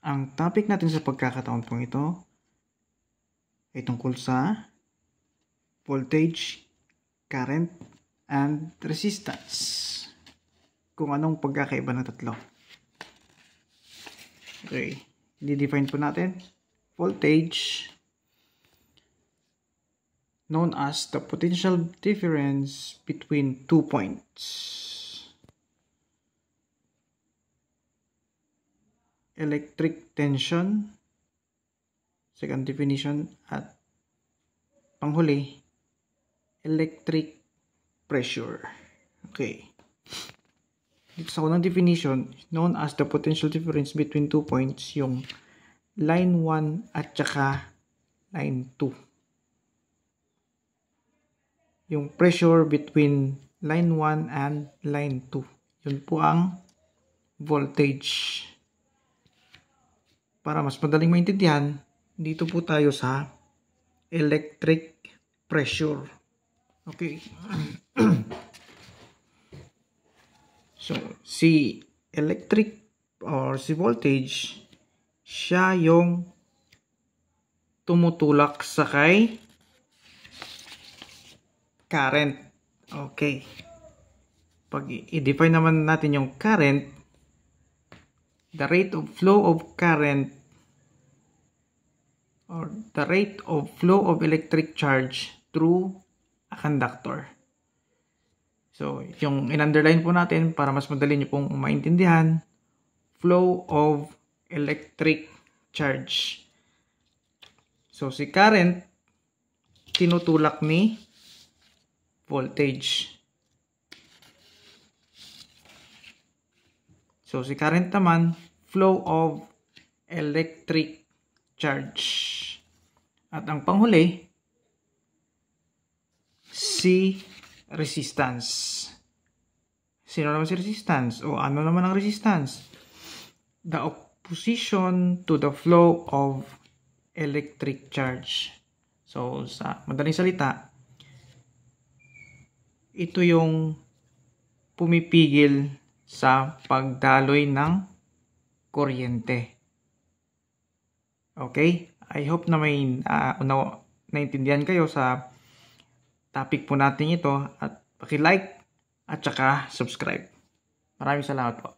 Ang topic natin sa pagkakataon pong ito ay tungkol sa voltage, current, and resistance. Kung anong pagkakaiba ng tatlo. Okay, i-define po natin. Voltage, known as the potential difference between 2 points. Electric tension, second definition, at panghuli, electric pressure. Okay. Dito sa unang definition, known as the potential difference between 2 points, yung line 1 at saka line 2. Yung pressure between line 1 and line 2. Yun po ang voltage. Para mas madaling maintindihan, dito po tayo sa electric pressure. Okay. So, si electric or si voltage, siya yung tumutulak sa kay current. Okay. Pag i-define naman natin yung current, the rate of flow of current or the rate of flow of electric charge through a conductor. So, yung in-underline po natin para mas madali nyo pong maintindihan, flow of electric charge. So, si current, tinutulak ni voltage. So, si current naman, flow of electric charge. At ang panghuli, si resistance. Sino naman si resistance? O ano naman ang resistance? The opposition to the flow of electric charge. So, sa madaling salita, ito yung pumipigil sa pagdaloy ng kuryente. Okay? I hope na may naintindihan kayo sa topic po natin ito at paki-like at saka subscribe. Maraming salamat po.